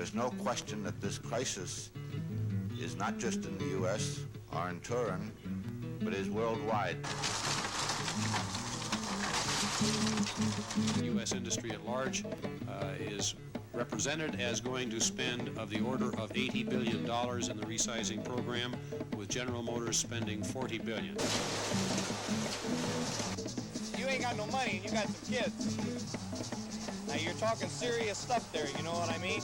is no question that this crisis is not just in the U.S. or in Turin, but is worldwide. U.S. industry at large is represented as going to spend of the order of $80 billion in the resizing program, with General Motors spending $40 billion. You ain't got no money and you got some kids. Now you're talking serious stuff there, you know what I mean?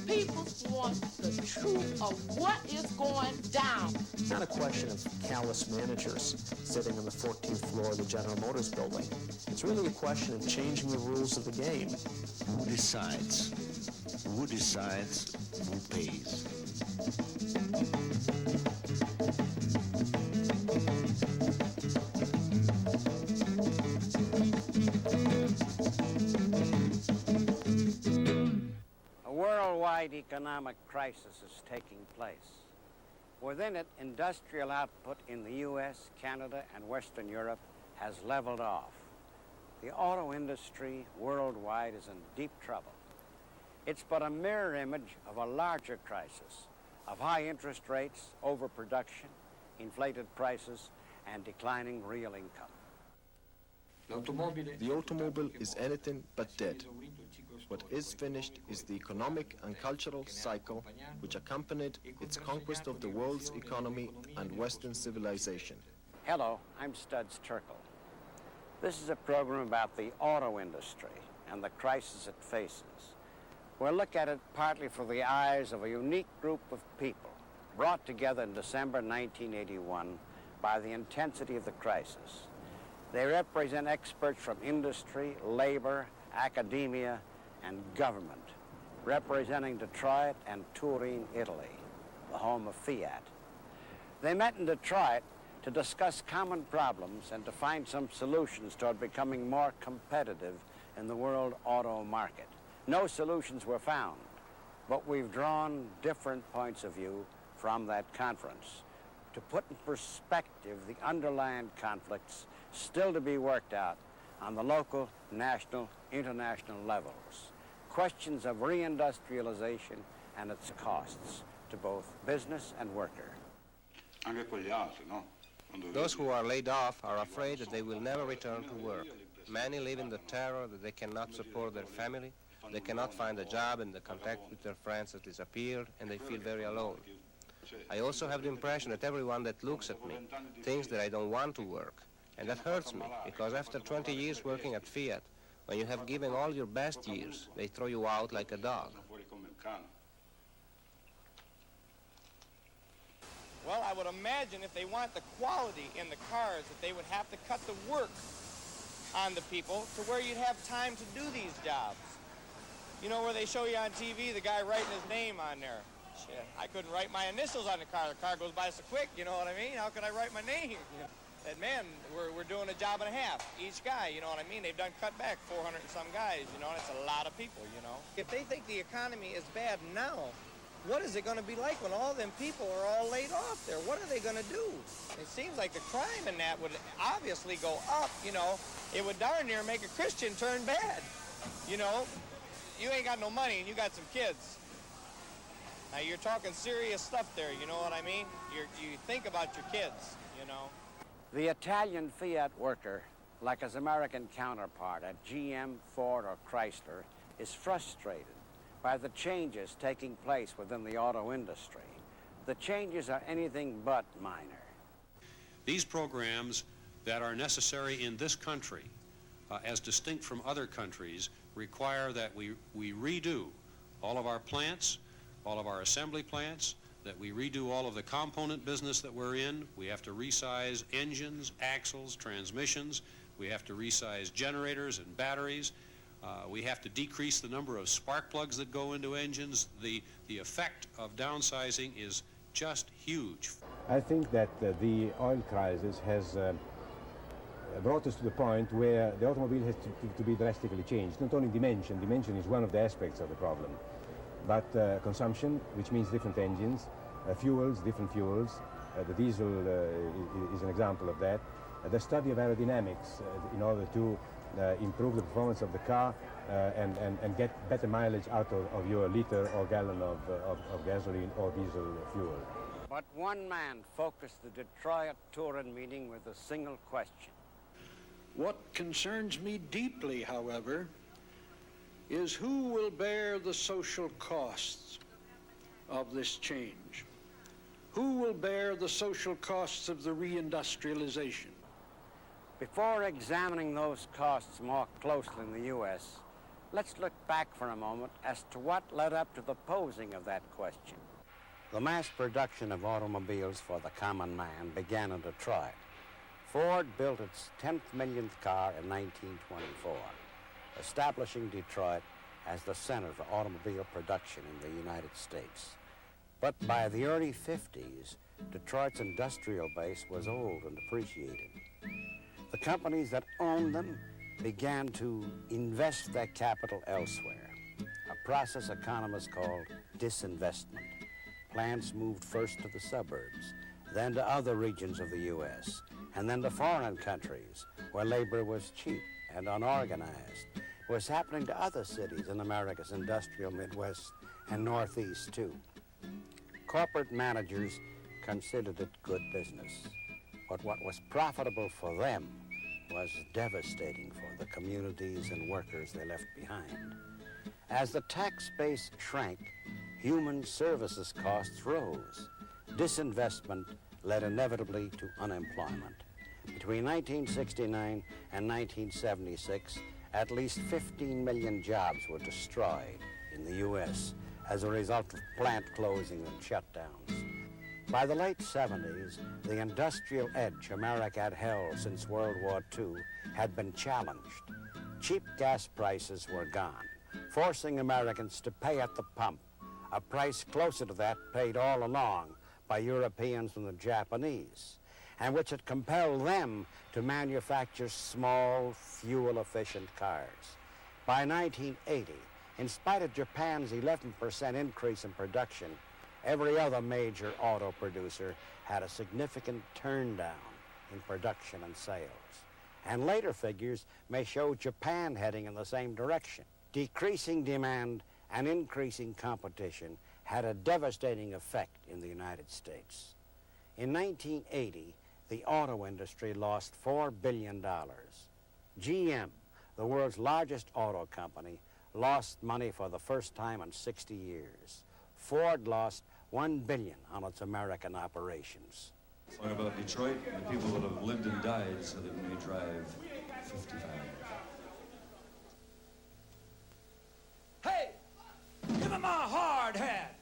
People want the truth of what is going down. It's not a question of callous managers sitting on the 14th floor of the General Motors building. It's really a question of changing the rules of the game. Who decides? Who decides? Who pays? A worldwide economic crisis is taking place. Within it, industrial output in the U.S., Canada, and Western Europe has leveled off. The auto industry worldwide is in deep trouble. It's but a mirror image of a larger crisis of high interest rates, overproduction, inflated prices, and declining real income. The automobile is anything but dead. What is finished is the economic and cultural cycle which accompanied its conquest of the world's economy and Western civilization. Hello, I'm Studs Terkel. This is a program about the auto industry and the crisis it faces. We'll look at it partly through the eyes of a unique group of people brought together in December 1981 by the intensity of the crisis. They represent experts from industry, labor, academia, and government, representing Detroit and Turin, Italy, the home of Fiat. They met in Detroit to discuss common problems and to find some solutions toward becoming more competitive in the world auto market. No solutions were found, but we've drawn different points of view from that conference to put in perspective the underlying conflicts still to be worked out on the local, national, international levels. Questions of reindustrialization and its costs to both business and worker. Those who are laid off are afraid that they will never return to work. Many live in the terror that they cannot support their family, they cannot find a job, and the contact with their friends has disappeared, and they feel very alone. I also have the impression that everyone that looks at me thinks that I don't want to work, and that hurts me, because after 20 years working at Fiat, when you have given all your best years, they throw you out like a dog. Well, I would imagine if they want the quality in the cars, that they would have to cut the work on the people to where you'd have time to do these jobs. You know, where they show you on TV, the guy writing his name on there. Shit, I couldn't write my initials on the car. The car goes by so quick, you know what I mean? How could I write my name? That man, we're doing a job and a half, each guy, you know what I mean? They've done cut back 400 and some guys, you know, and it's a lot of people, you know. If they think the economy is bad now, what is it going to be like when all them people are all laid off there? What are they going to do? It seems like the crime in that would obviously go up, you know. It would darn near make a Christian turn bad, you know. You ain't got no money and you got some kids. Now you're talking serious stuff there, you know what I mean? You think about your kids, you know. The Italian Fiat worker, like his American counterpart at GM, Ford, or Chrysler, is frustrated by the changes taking place within the auto industry. The changes are anything but minor. These programs that are necessary in this country, as distinct from other countries, require that we redo all of our plants, all of our assembly plants, that we redo all of the component business that we're in. We have to resize engines, axles, transmissions. We have to resize generators and batteries. We have to decrease the number of spark plugs that go into engines. The effect of downsizing is just huge. I think that the oil crisis has brought us to the point where the automobile has to be drastically changed. Not only dimension is one of the aspects of the problem, but consumption, which means different engines, fuels, different fuels. The diesel is an example of that. The study of aerodynamics in order to improve the performance of the car, and get better mileage out of your liter or gallon of gasoline or diesel fuel. But one man focused the Detroit Touring meeting with a single question. What concerns me deeply, however, is who will bear the social costs of this change? Who will bear the social costs of the re-industrialization? Before examining those costs more closely in the U.S., let's look back for a moment as to what led up to the posing of that question. The mass production of automobiles for the common man began in Detroit. Ford built its 10th millionth car in 1924, establishing Detroit as the center for automobile production in the United States. But by the early 50s, Detroit's industrial base was old and depreciated. The companies that owned them began to invest their capital elsewhere, a process economists call disinvestment. Plants moved first to the suburbs, then to other regions of the U.S., and then to foreign countries where labor was cheap and unorganized. It was happening to other cities in America's industrial Midwest and Northeast, too. Corporate managers considered it good business, but what was profitable for them was devastating for the communities and workers they left behind. As the tax base shrank, human services costs rose. Disinvestment led inevitably to unemployment. Between 1969 and 1976, at least 15 million jobs were destroyed in the U.S. as a result of plant closings and shutdowns. By the late 70s, the industrial edge America had held since World War II had been challenged. Cheap gas prices were gone, forcing Americans to pay at the pump, a price closer to that paid all along by Europeans and the Japanese, and which had compelled them to manufacture small, fuel-efficient cars. By 1980, in spite of Japan's 11% increase in production, every other major auto producer had a significant turndown in production and sales. And later figures may show Japan heading in the same direction. Decreasing demand and increasing competition had a devastating effect in the United States. In 1980, the auto industry lost $4 billion. GM, the world's largest auto company, lost money for the first time in 60 years. Ford lost $1 billion on its American operations. Song about Detroit and the people that have lived and died so that we may drive 55. Hey, give him my hard hat.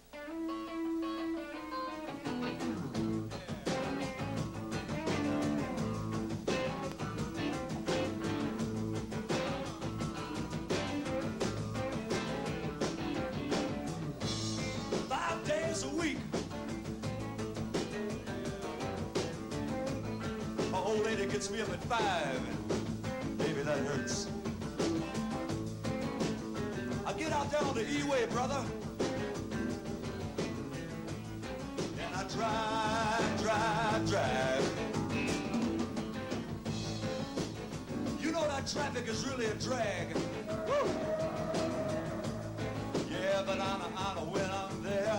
5 days a week. My old lady gets me up at 5. Baby, that hurts. I get out there on the E-way, brother. And I drive. You know that traffic is really a drag. Woo! Yeah, but I know when I'm there.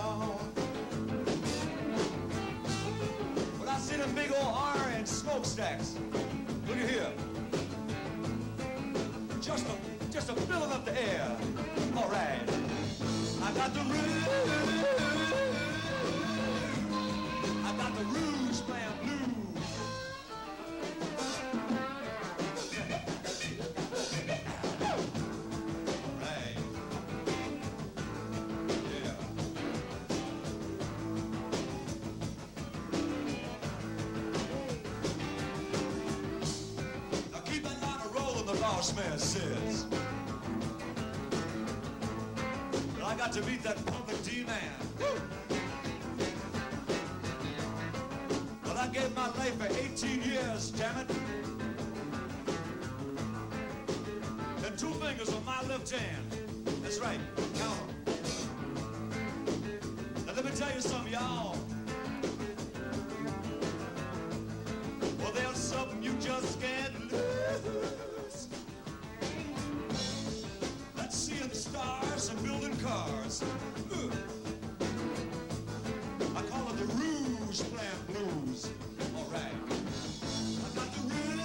When I see them big old orange smokestacks, look at here. Just a filling up the air. All right. I got the Rouge playing blues. Right. Yeah. Now keep that line of rolling, the boss man says. I got to meet that public D-man. Well, I gave my life for 18 years, damn it. And 2 fingers on my left hand. That's right, count 'em. Now let me tell you something, y'all. Well, there's something you just can't lose. blues. All right. I got the blues.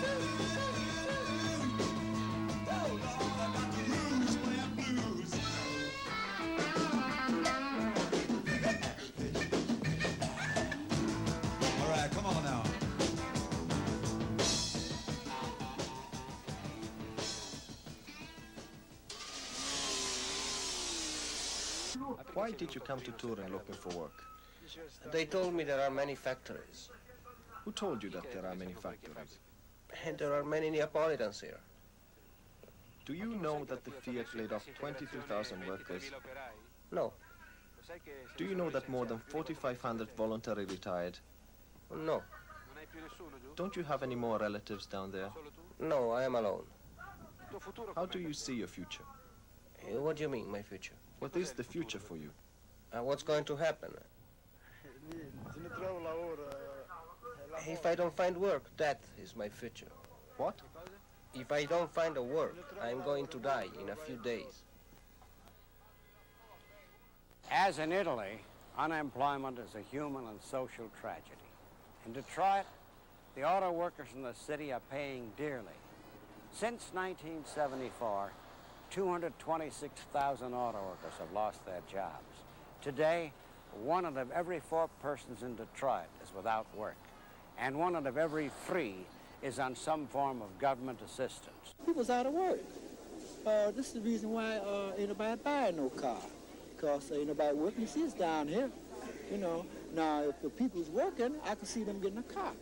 Oh, Lord, I got the blues, playing blues. All right, come on now. Why did you come to Turin looking for work? They told me there are many factories. Who told you that there are many factories? And there are many Neapolitans here. Do you know that the Fiat laid off 22,000 workers? No. Do you know that more than 4,500 voluntarily retired? No. Don't you have any more relatives down there? No, I am alone. How do you see your future? What do you mean, my future? What is the future for you? What's going to happen? If I don't find work, that is my future. What? If I don't find a work, I'm going to die in a few days. As in Italy, unemployment is a human and social tragedy. In Detroit, the auto workers in the city are paying dearly. Since 1974, 226,000 auto workers have lost their jobs. Today, 1 out of every 4 persons in Detroit is without work, and 1 out of every 3 is on some form of government assistance. People's out of work. This is the reason why ain't nobody buying no car, because ain't nobody working. You see, it's down here, you know. Now, if the people's working, I can see them getting a car.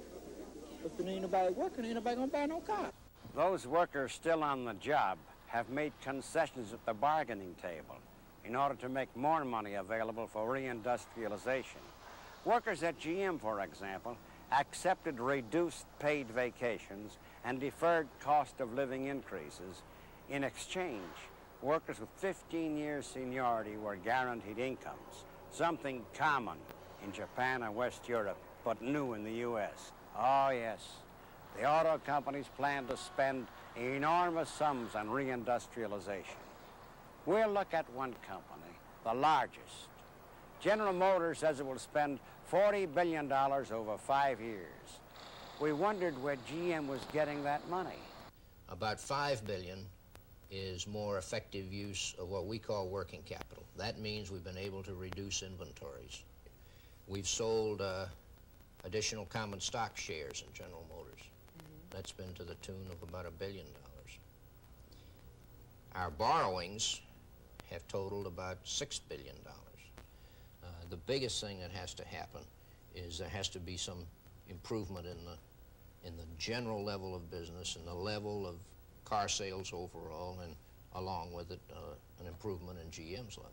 If there ain't nobody working, ain't nobody gonna buy no car. Those workers still on the job have made concessions at the bargaining table in order to make more money available for re-industrialization. Workers at GM, for example, accepted reduced paid vacations and deferred cost of living increases. In exchange, workers with 15 years seniority were guaranteed incomes, something common in Japan and West Europe, but new in the U.S. Oh, yes. The auto companies plan to spend enormous sums on reindustrialization. We'll look at one company, the largest. General Motors says it will spend $40 billion over 5 years. We wondered where GM was getting that money. About $5 billion is more effective use of what we call working capital. That means we've been able to reduce inventories. We've sold additional common stock shares in General Motors. That's been to the tune of about $1 billion. Our borrowings have totaled about $6 billion. The biggest thing that has to happen is there has to be some improvement in the general level of business and the level of car sales overall, and along with it, an improvement in GM's level.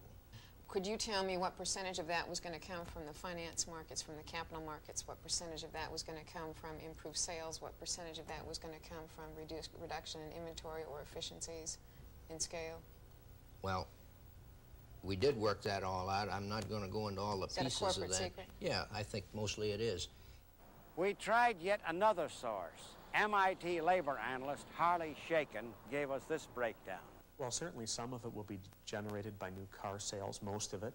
Could you tell me what percentage of that was going to come from the finance markets, from the capital markets? What percentage of that was going to come from improved sales? What percentage of that was going to come from reduction in inventory or efficiencies in scale? Well, we did work that all out. I'm not going to go into all the pieces of that. Is that a corporate secret? Yeah, I think mostly it is. We tried yet another source. MIT labor analyst Harley Shaken gave us this breakdown. Well, certainly some of it will be generated by new car sales, most of it.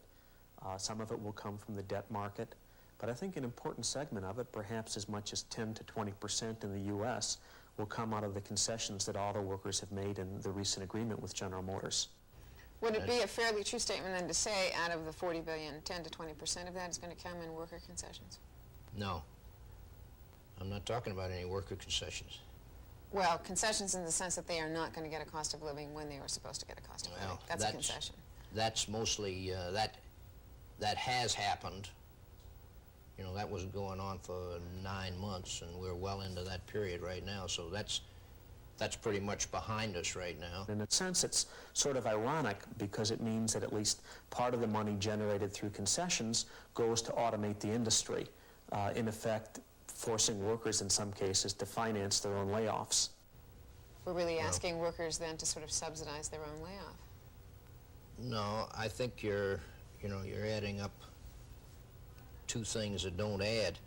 Some of it will come from the debt market. But I think an important segment of it, perhaps as much as 10 to 20% in the U.S., will come out of the concessions that auto workers have made in the recent agreement with General Motors. Would it be a fairly true statement then to say out of the $40 billion, 10 to 20% of that is going to come in worker concessions? No. I'm not talking about any worker concessions. Well, concessions in the sense that they are not going to get a cost of living when they were supposed to get a cost of living. That's a concession. That's mostly, that has happened. You know, that was going on for 9 months, and we're well into that period right now, so that's pretty much behind us right now. In a sense, it's sort of ironic because it means that at least part of the money generated through concessions goes to automate the industry, in effect forcing workers in some cases to finance their own layoffs. We're really asking workers then to sort of subsidize their own layoff. No, I think you're adding up two things that don't add.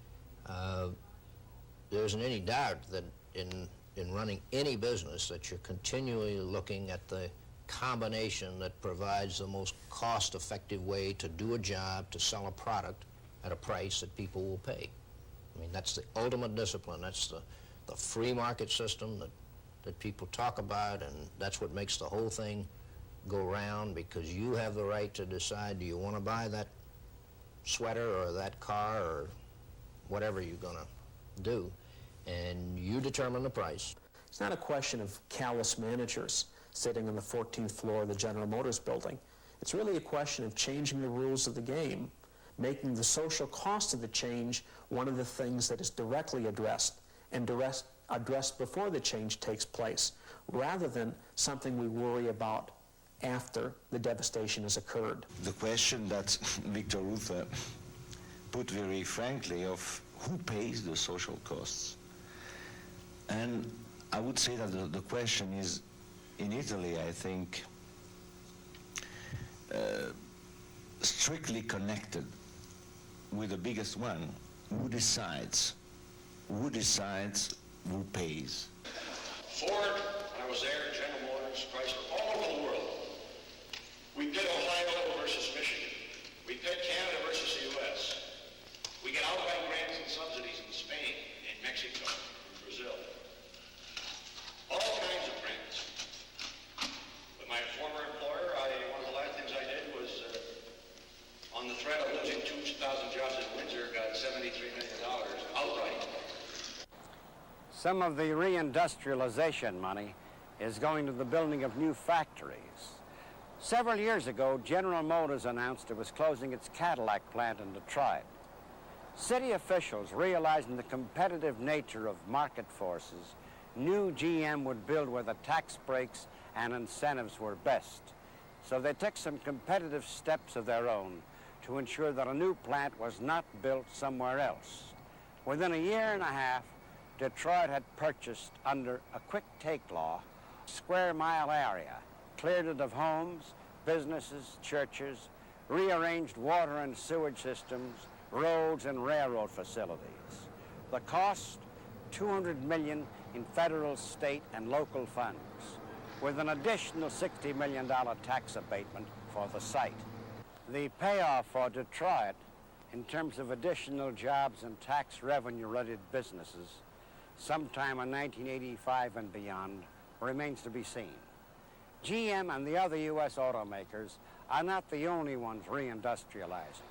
There isn't any doubt that in running any business that you're continually looking at the combination that provides the most cost-effective way to do a job, to sell a product at a price that people will pay. I mean, that's the ultimate discipline. That's the free market system that people talk about, and that's what makes the whole thing go round, because you have the right to decide, do you want to buy that sweater or that car or whatever you're going to do, and you determine the price. It's not a question of callous managers sitting on the 14th floor of the General Motors building. It's really a question of changing the rules of the game, making the social cost of the change one of the things that is directly addressed and addressed before the change takes place, rather than something we worry about after the devastation has occurred. The question that Victor Ruth put very frankly of who pays the social costs. And I would say that the question is, in Italy, I think, strictly connected with the biggest one. Who decides? Who decides who pays? Ford, when I was there, General Motors, Chrysler, all over the world. We pit Ohio versus Michigan. We pit Canada versus the U.S. We get outright grants and subsidies in Spain, in Mexico, in Brazil. All kinds of grants. With my former employer, one of the last things I did was, on the threat of losing 2,000 jobs in Windsor, got $73 million outright. Some of the reindustrialization money is going to the building of new factories. Several years ago, General Motors announced it was closing its Cadillac plant in Detroit. City officials, realizing the competitive nature of market forces, knew GM would build where the tax breaks and incentives were best. So they took some competitive steps of their own to ensure that a new plant was not built somewhere else. Within a year and a half, Detroit had purchased, under a quick-take law, a square-mile area, cleared it of homes, businesses, churches, rearranged water and sewage systems, roads and railroad facilities. The cost, $200 million in federal, state, and local funds, with an additional $60 million tax abatement for the site. The payoff for Detroit, in terms of additional jobs and tax revenue-related businesses, sometime in 1985 and beyond, remains to be seen. GM and the other U.S. automakers are not the only ones reindustrializing.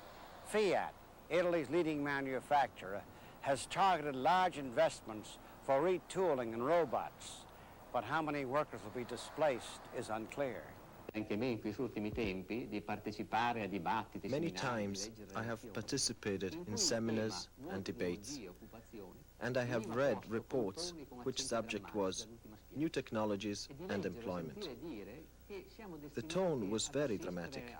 Fiat, Italy's leading manufacturer, has targeted large investments for retooling and robots, but how many workers will be displaced is unclear. Many times I have participated in seminars and debates, and I have read reports which subject was new technologies and employment. The tone was very dramatic.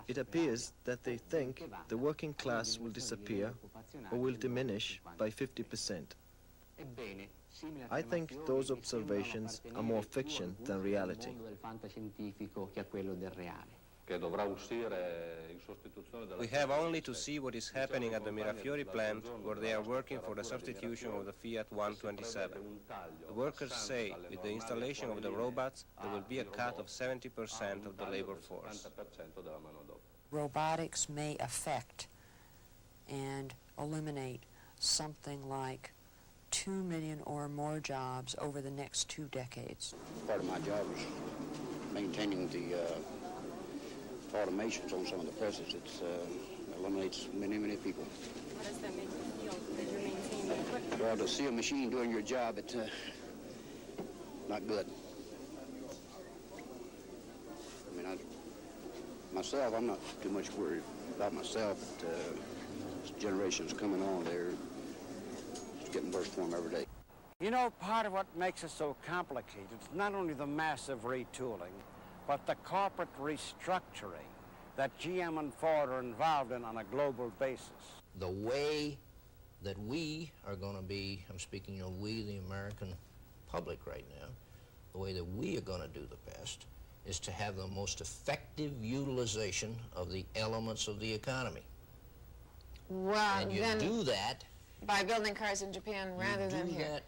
It appears that they think the working class will disappear or will diminish by 50%. I think those observations are more fiction than reality. We have only to see what is happening at the Mirafiori plant, where they are working for the substitution of the Fiat 127. The workers say with the installation of the robots, there will be a cut of 70% of the labor force. Robotics may affect and eliminate something like 2 million or more jobs over the next 2 decades. Part of my job is maintaining the automations on some of the presses. It eliminates many, many people. How does that make you feel that you're maintaining the equipment? Well, to see a machine doing your job, it's not good. I mean, myself, I'm not too much worried about myself, but this generation's coming on there. It's getting worse for them every day. You know, part of what makes it so complicated is not only the massive retooling, but the corporate restructuring that GM and Ford are involved in on a global basis. The way that we are going to be, I'm speaking of we, the American public right now, the way that we are going to do the best is to have the most effective utilization of the elements of the economy. Well, and you do that by building cars in Japan rather than here. That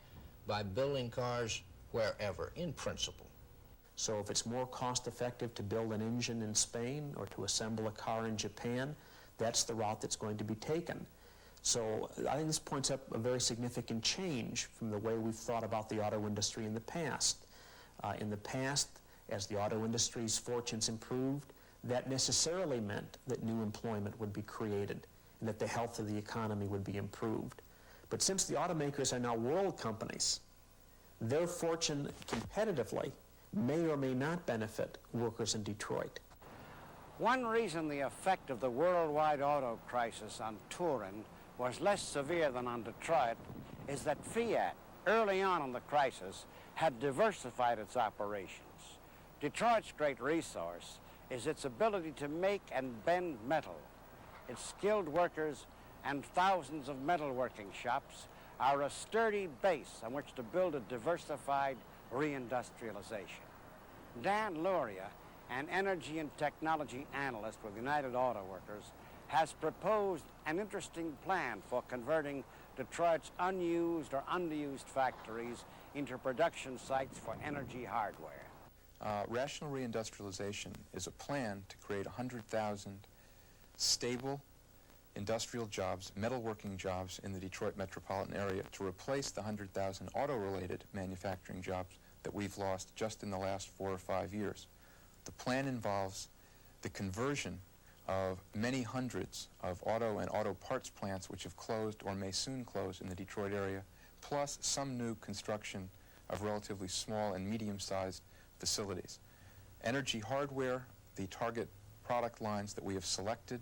by building cars wherever, in principle. So if it's more cost-effective to build an engine in Spain or to assemble a car in Japan, that's the route that's going to be taken. So I think this points up a very significant change from the way we've thought about the auto industry in the past. In the past, as the auto industry's fortunes improved, that necessarily meant that new employment would be created and that the health of the economy would be improved. But since the automakers are now world companies, their fortune competitively may or may not benefit workers in Detroit. One reason the effect of the worldwide auto crisis on Turin was less severe than on Detroit is that Fiat, early on in the crisis, had diversified its operations. Detroit's great resource is its ability to make and bend metal. Its skilled workers and thousands of metalworking shops are a sturdy base on which to build a diversified reindustrialization. Dan Luria, an energy and technology analyst with United Auto Workers, has proposed an interesting plan for converting Detroit's unused or underused factories into production sites for energy hardware. Rational reindustrialization is a plan to create 100,000 stable industrial jobs, metalworking jobs in the Detroit metropolitan area to replace the 100,000 auto-related manufacturing jobs that we've lost just in the last 4 or 5 years. The plan involves the conversion of many hundreds of auto and auto parts plants which have closed or may soon close in the Detroit area, plus some new construction of relatively small and medium-sized facilities. Energy hardware, the target product lines that we have selected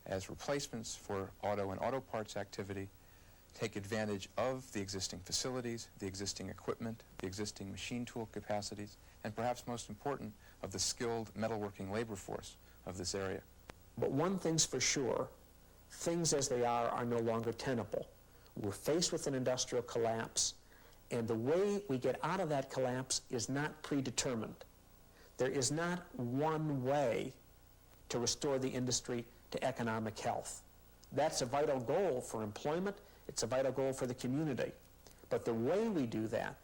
as replacements for auto and auto parts activity, take advantage of the existing facilities, the existing equipment, the existing machine tool capacities, and perhaps most important, of the skilled metalworking labor force of this area. But one thing's for sure, things as they are no longer tenable. We're faced with an industrial collapse, and the way we get out of that collapse is not predetermined. There is not one way to restore the industry to economic health. That's a vital goal for employment. It's a vital goal for the community. But the way we do that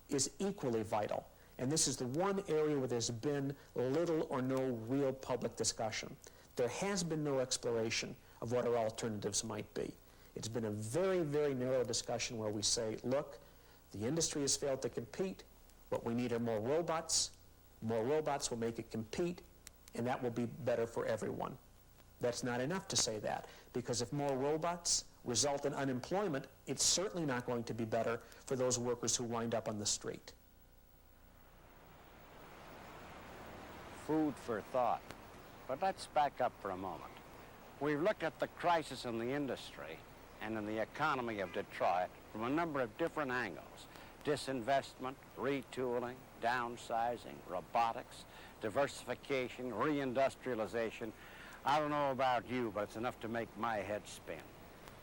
is equally vital. And this is the one area where there's been little or no real public discussion. There has been no exploration of what our alternatives might be. It's been a very, very narrow discussion where we say, look, the industry has failed to compete. What we need are more robots. More robots will make it compete, and that will be better for everyone. That's not enough to say that, because if more robots result in unemployment, it's certainly not going to be better for those workers who wind up on the street. Food for thought. But let's back up for a moment. We've looked at the crisis in the industry and in the economy of Detroit from a number of different angles. Disinvestment, retooling, downsizing, robotics, diversification, reindustrialization. I don't know about you, but it's enough to make my head spin.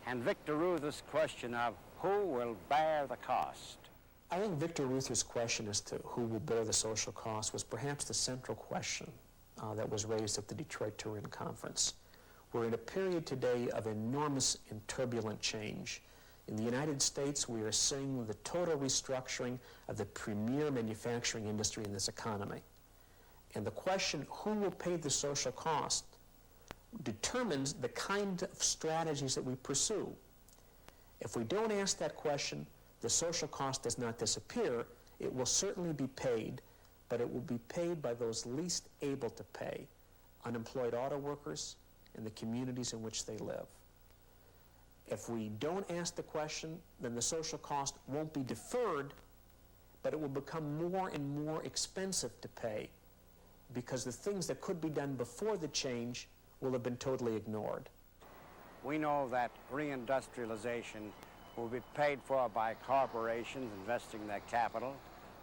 And Victor Reuther's question of who will bear the cost? I think Victor Reuther's question as to who will bear the social cost was perhaps the central question that was raised at the Detroit-Turin Conference. We're in a period today of enormous and turbulent change. In the United States, we are seeing the total restructuring of the premier manufacturing industry in this economy. And the question, who will pay the social cost, determines the kind of strategies that we pursue. If we don't ask that question, the social cost does not disappear. It will certainly be paid, but it will be paid by those least able to pay, unemployed auto workers and the communities in which they live. If we don't ask the question, then the social cost won't be deferred, but it will become more and more expensive to pay because the things that could be done before the change will have been totally ignored. We know that reindustrialization will be paid for by corporations investing their capital,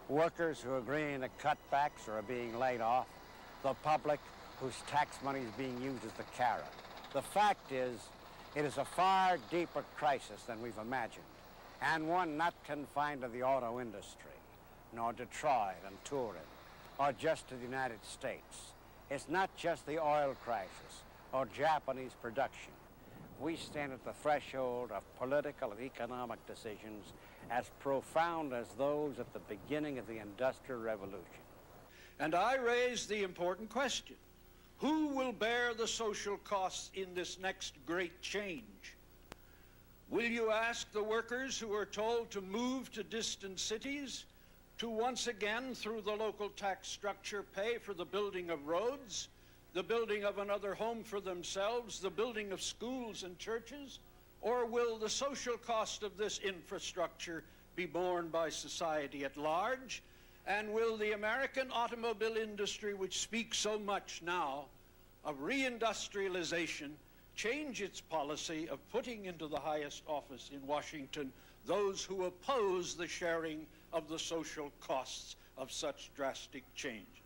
workers who are agreeing to cutbacks or are being laid off, the public whose tax money is being used as the carrot. The fact is, it is a far deeper crisis than we've imagined, and one not confined to the auto industry, nor Detroit and Turin, or just to the United States. It's not just the oil crisis or Japanese production. We stand at the threshold of political and economic decisions as profound as those at the beginning of the Industrial Revolution. And I raise the important question, who will bear the social costs in this next great change? Will you ask the workers who are told to move to distant cities to once again, through the local tax structure, pay for the building of roads, the building of another home for themselves, the building of schools and churches? Or will the social cost of this infrastructure be borne by society at large? And will the American automobile industry, which speaks so much now of re-industrialization, change its policy of putting into the highest office in Washington those who oppose the sharing of the social costs of such drastic change?